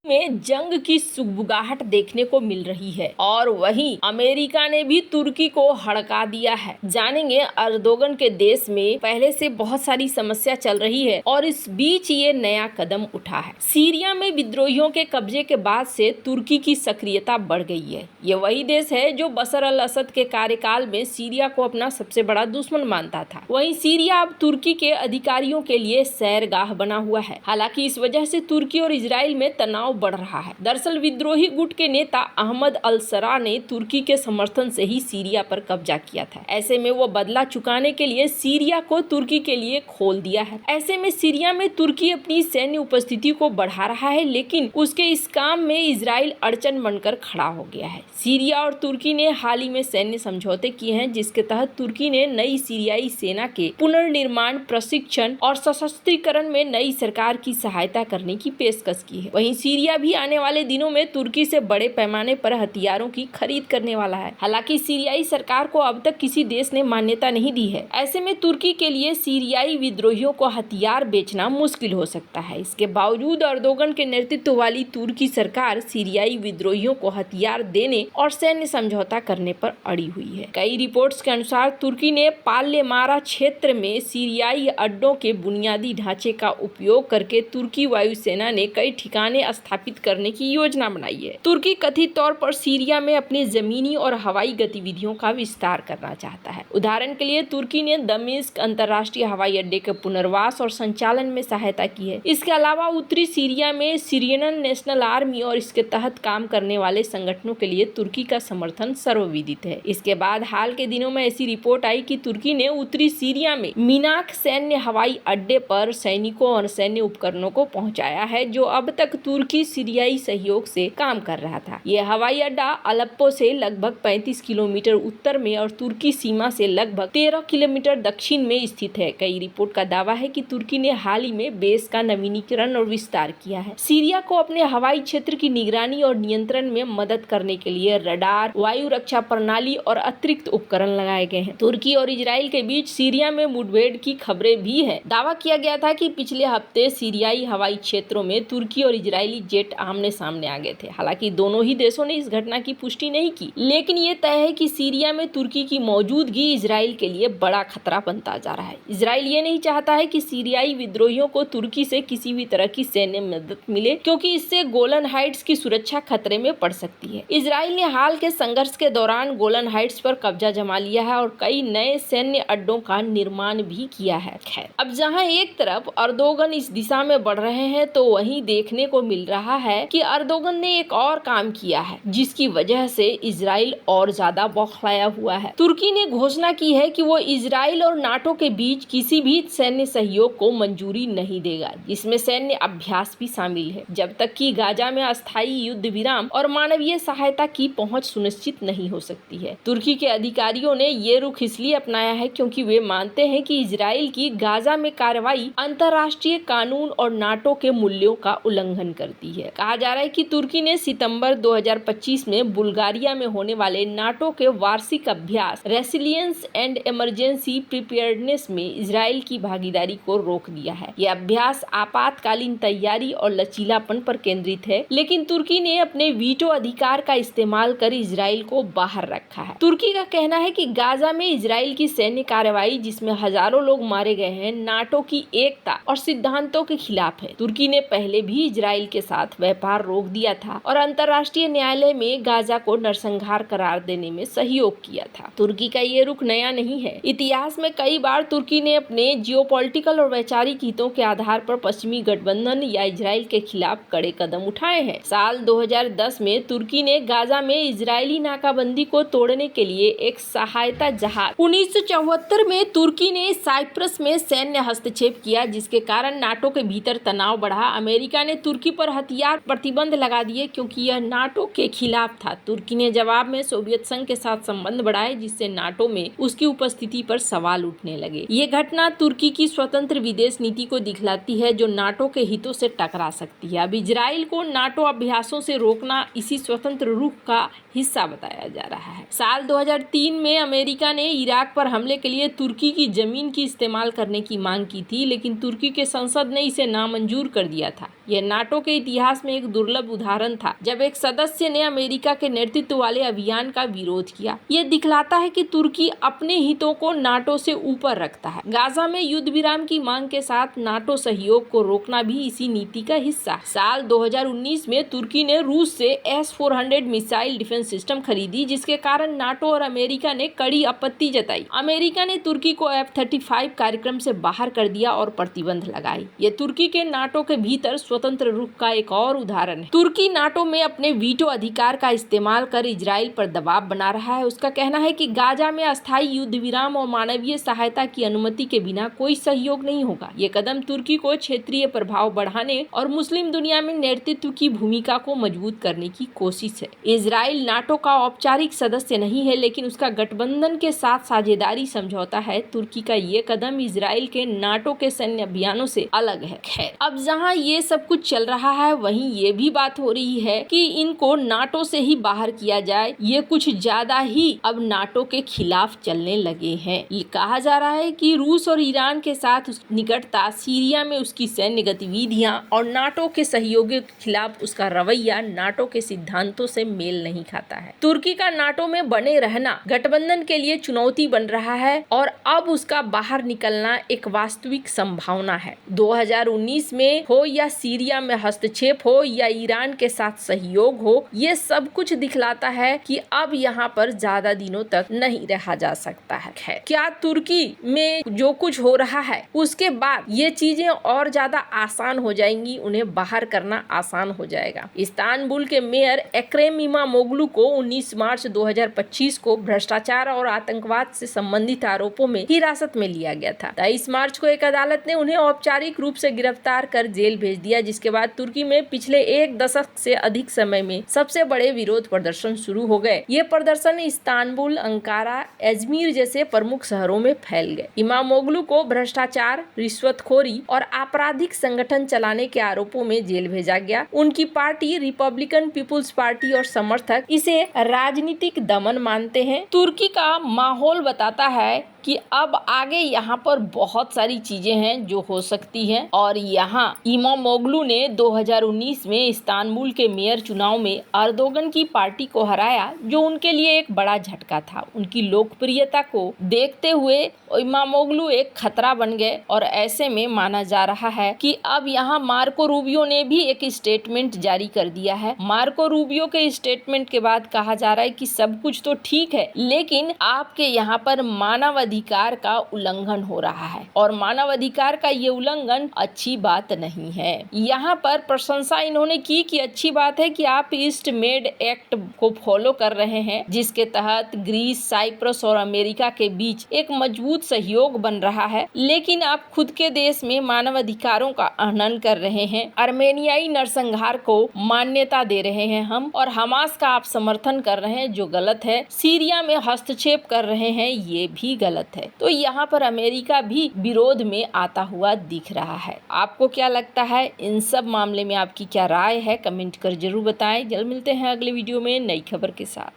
में जंग की सुगबुगाहट देखने को मिल रही है और वहीं अमेरिका ने भी तुर्की को हड़का दिया है। जानेंगे अर्दोगन के देश में पहले से बहुत सारी समस्या चल रही है और इस बीच ये नया कदम उठा है। सीरिया में विद्रोहियों के कब्जे के बाद से तुर्की की सक्रियता बढ़ गई है। ये वही देश है जो बशर अल असद के कार्यकाल में सीरिया को अपना सबसे बड़ा दुश्मन मानता था। वहीं सीरिया अब तुर्की के अधिकारियों के लिए सैरगाह बना हुआ है। हालांकि इस वजह से तुर्की और इजराइल में तनाव बढ़ रहा है। दरअसल विद्रोही गुट के नेता अहमद अल सरा ने तुर्की के समर्थन से ही सीरिया पर कब्जा किया था। ऐसे में वो बदला चुकाने के लिए सीरिया को तुर्की के लिए खोल दिया है। ऐसे में सीरिया में तुर्की अपनी सैन्य उपस्थिति को बढ़ा रहा है, लेकिन उसके इस काम में इजराइल अड़चन बनकर खड़ा हो गया है। सीरिया और तुर्की ने हाल ही में सैन्य समझौते किए हैं, जिसके तहत तुर्की ने नई सीरियाई सेना के पुनर्निर्माण, प्रशिक्षण और सशस्त्रीकरण में नई सरकार की सहायता करने की पेशकश की है। वहीं सीरिया भी आने वाले दिनों में तुर्की से बड़े पैमाने पर हथियारों की खरीद करने वाला है। हालांकि सीरियाई सरकार को अब तक किसी देश ने मान्यता नहीं दी है। ऐसे में तुर्की के लिए सीरियाई विद्रोहियों को हथियार बेचना मुश्किल हो सकता है। इसके बावजूद अर्दोगन के नेतृत्व वाली तुर्की सरकार सीरियाई विद्रोहियों को हथियार देने और सैन्य समझौता करने पर अड़ी हुई है। कई रिपोर्ट्स के अनुसार तुर्की ने पाल्लेमारा क्षेत्र में सीरियाई अड्डों के बुनियादी ढांचे का उपयोग करके तुर्की वायुसेना ने कई ठिकाने स्थापित करने की योजना बनाई है। तुर्की कथित तौर पर सीरिया में अपनी जमीनी और हवाई गतिविधियों का विस्तार करना चाहता है। उदाहरण के लिए तुर्की ने दमिश्क अंतर्राष्ट्रीय हवाई अड्डे के पुनर्वास और संचालन में सहायता की है। इसके अलावा उत्तरी सीरिया में सीरियन नेशनल आर्मी और इसके तहत काम करने वाले संगठनों के लिए तुर्की का समर्थन सर्वविदित है। इसके बाद हाल के दिनों में ऐसी रिपोर्ट आई कि तुर्की ने उत्तरी सीरिया में मिनाक सैन्य हवाई अड्डे पर सैनिकों और सैन्य उपकरणों को पहुंचाया है, जो अब तक तुर्की सीरियाई सहयोग से काम कर रहा था। यह हवाई अड्डा अलेप्पो से लगभग 35 किलोमीटर उत्तर में और तुर्की सीमा से लगभग 13 किलोमीटर दक्षिण में स्थित है। कई रिपोर्ट का दावा है कि तुर्की ने हाल ही में बेस का नवीनीकरण और विस्तार किया है। सीरिया को अपने हवाई क्षेत्र की निगरानी और नियंत्रण में मदद करने के लिए रडार, वायु रक्षा प्रणाली और अतिरिक्त उपकरण लगाए गए हैं। तुर्की और इजराइल के बीच सीरिया में मुठभेड़ की खबरें भी है। दावा किया गया था कि पिछले हफ्ते सीरियाई हवाई क्षेत्रों में तुर्की और इजरायली जेट आमने सामने आ गए थे। हालांकि दोनों ही देशों ने इस घटना की पुष्टि नहीं की, लेकिन ये तय है कि सीरिया में तुर्की की मौजूदगी इजराइल के लिए बड़ा खतरा बनता जा रहा है। इजराइल ये नहीं चाहता है कि सीरियाई विद्रोहियों को तुर्की से किसी भी तरह की सैन्य मदद मिले, क्योंकि इससे गोलन हाइट्स की सुरक्षा खतरे में पड़ सकती है। इजराइल ने हाल के संघर्ष के दौरान गोलन हाइट्स पर कब्जा जमा लिया है और कई नए सैन्य अड्डों का निर्माण भी किया है। खैर, अब जहाँ एक तरफ अर्दोगन इस दिशा में बढ़ रहे हैं, तो वहीं देखने को मिल रहा है कि अर्दोगन ने एक और काम किया है, जिसकी वजह से इजराइल और ज्यादा बौखलाया हुआ है। तुर्की ने घोषणा की है कि वो इजराइल और नाटो के बीच किसी भी सैन्य सहयोग को मंजूरी नहीं देगा, जिसमें सैन्य अभ्यास भी शामिल है, जब तक कि गाजा में अस्थायी युद्ध विराम और मानवीय सहायता की पहुंच सुनिश्चित नहीं हो सकती है। तुर्की के अधिकारियों ने ये रुख इसलिए अपनाया है क्योंकि वे मानते हैं कि इजराइल की गाजा में कार्रवाई अंतर्राष्ट्रीय कानून और नाटो के मूल्यों का उल्लंघन करती है। कहा जा रहा है कि तुर्की ने सितंबर 2025 में बुल्गारिया में होने वाले नाटो के वार्षिक अभ्यास रेसिलियंस एंड इमरजेंसी प्रिपेयर्डनेस में इजराइल की भागीदारी को रोक दिया है। यह अभ्यास आपातकालीन तैयारी और लचीलापन पर केंद्रित है, लेकिन तुर्की ने अपने वीटो अधिकार का इस्तेमाल कर इजराइल को बाहर रखा है। तुर्की का कहना है कि गाजा में इजराइल की सैन्य कार्रवाई, जिसमें हजारों लोग मारे गए हैं, नाटो की एकता और सिद्धांतों के खिलाफ है। तुर्की ने पहले भी इजराइल के साथ व्यापार रोक दिया था और अंतर्राष्ट्रीय न्यायालय में गाजा को नरसंहार करार देने में सहयोग किया था। तुर्की का ये रुख नया नहीं है। इतिहास में कई बार तुर्की ने अपने जियोपॉलिटिकल और वैचारिक हितों के आधार पर पश्चिमी गठबंधन या इजराइल के खिलाफ कड़े कदम उठाए हैं। साल 2010 में तुर्की ने गाजा में इजरायली नाकाबंदी को तोड़ने के लिए एक सहायता जहाज 1974 में तुर्की ने साइप्रस में सैन्य हस्तक्षेप किया, जिसके कारण नाटो के भीतर तनाव बढ़ा। अमेरिका ने तुर्की पर हथियार प्रतिबंध लगा दिए क्योंकि यह नाटो के खिलाफ था। तुर्की ने जवाब में सोवियत संघ के साथ संबंध बढ़ाए, जिससे नाटो में उसकी उपस्थिति पर सवाल उठने लगे। ये घटना तुर्की की स्वतंत्र विदेश नीति को दिखलाती है, जो नाटो के हितों से टकरा सकती है। अब इजराइल को नाटो अभ्यासों से रोकना इसी स्वतंत्र रुख का हिस्सा बताया जा रहा है। साल 2003 में अमेरिका ने इराक पर हमले के लिए तुर्की की जमीन की इस्तेमाल करने की मांग की थी, लेकिन तुर्की के संसद ने इसे नामंजूर कर दिया था। यह नाटो के इतिहास में एक दुर्लभ उदाहरण था जब एक सदस्य ने अमेरिका के नेतृत्व वाले अभियान का विरोध किया। ये दिखलाता है कि तुर्की अपने हितों को नाटो से ऊपर रखता है। गाजा में युद्ध विराम की मांग के साथ नाटो सहयोग को रोकना भी इसी नीति का हिस्सा है। साल 2019 में तुर्की ने रूस से S-400 मिसाइल डिफेंस सिस्टम खरीदी, जिसके कारण नाटो और अमेरिका ने कड़ी आपत्ति जताई। अमेरिका ने तुर्की को F-35 कार्यक्रम से बाहर कर दिया और प्रतिबंध लगाई। ये तुर्की के नाटो के भीतर स्वतंत्र रुख का एक और उदाहरण है। तुर्की नाटो में अपने वीटो अधिकार का इस्तेमाल कर इजराइल पर दबाव बना रहा है। उसका कहना है कि गाजा में अस्थायी युद्ध विराम और मानवीय सहायता की अनुमति के बिना कोई सहयोग नहीं होगा। ये कदम तुर्की को क्षेत्रीय प्रभाव बढ़ाने और मुस्लिम दुनिया में नेतृत्व की भूमिका को मजबूत करने की कोशिश है। इजराइल नाटो का औपचारिक सदस्य नहीं है, लेकिन उसका गठबंधन के साथ साझेदारी समझौता है। तुर्की का ये कदम इजराइल के नाटो के सैन्य अभियानों से अलग है। खैर, अब जहां ये सब कुछ चल रहा है, वहीं ये भी बात हो रही है कि इनको नाटो से ही बाहर किया जाए। ये कुछ ज्यादा ही अब नाटो के खिलाफ चलने लगे हैं। ये कहा जा रहा है कि रूस और ईरान के साथ निकटता, सीरिया में उसकी सैन्य गतिविधियां और नाटो के सहयोगियों के खिलाफ उसका रवैया नाटो के सिद्धांतों से मेल नहीं खाता है। तुर्की का नाटो में बने रहना गठबंधन के लिए चुनौती बन रहा है और अब उसका बाहर निकलना एक वास्तविक संभावना है। 2019 में हो या सीरिया में हस्तक्षेप हो या ईरान के साथ सहयोग हो, ये सब कुछ दिखलाता है कि अब यहाँ पर ज्यादा दिनों तक नहीं रहा जा सकता है। क्या तुर्की में जो कुछ हो रहा है उसके बाद ये चीजें और ज्यादा आसान हो जाएंगी, उन्हें बाहर करना आसान हो जाएगा। इस्तांबुल के मेयर एक्रम इमामोग्लू को 19 मार्च 2025 को भ्रष्टाचार और आतंकवाद से संबंधित आरोपों में हिरासत में लिया गया था। 23 मार्च को एक अदालत ने उन्हें औपचारिक रूप से गिरफ्तार कर जेल भेज दिया, जिसके बाद तुर्की में पिछले एक दशक से अधिक समय में सबसे बड़े विरोध प्रदर्शन शुरू हो गए। ये प्रदर्शन इस्तांबुल, अंकारा, अजमीर जैसे प्रमुख शहरों में फैल गए। इमामोग्लू को भ्रष्टाचार, रिश्वतखोरी और आपराधिक संगठन चलाने के आरोपों में जेल भेजा गया। उनकी पार्टी रिपब्लिकन पीपुल्स पार्टी और समर्थक इसे राजनीतिक दमन मानते हैं। तुर्की का माहौल बताता है कि अब आगे यहाँ पर बहुत सारी चीजें हैं जो हो सकती हैं और यहाँ इमामोग्लू ने 2019 में इस्तांबुल के मेयर चुनाव में अर्दोगन की पार्टी को हराया, जो उनके लिए एक बड़ा झटका था। उनकी लोकप्रियता को देखते हुए इमामोग्लू एक खतरा बन गए और ऐसे में माना जा रहा है कि अब यहाँ मार्को रूबियो ने भी एक स्टेटमेंट जारी कर दिया है। मार्को रूबियो के स्टेटमेंट के बाद कहा जा रहा है कि सब कुछ तो ठीक है, लेकिन आपके यहाँ पर मानव अधिकार का उल्लंघन हो रहा है और मानव अधिकार का ये उल्लंघन अच्छी बात नहीं है। यहाँ पर प्रशंसा इन्होंने की कि अच्छी बात है कि आप ईस्ट मेड एक्ट को फॉलो कर रहे हैं, जिसके तहत ग्रीस, साइप्रस और अमेरिका के बीच एक मजबूत सहयोग बन रहा है, लेकिन आप खुद के देश में मानव अधिकारों का हनन कर रहे हैं। आर्मेनियाई नरसंहार को मान्यता दे रहे हैं हम, और हमास का आप समर्थन कर रहे हैं जो गलत है। सीरिया में हस्तक्षेप कर रहे हैं, ये भी गलत है। तो यहाँ पर अमेरिका भी विरोध में आता हुआ दिख रहा है। आपको क्या लगता है? इन सब मामले में आपकी क्या राय है? कमेंट कर जरूर बताएं। जल्द मिलते हैं अगले वीडियो में नई खबर के साथ।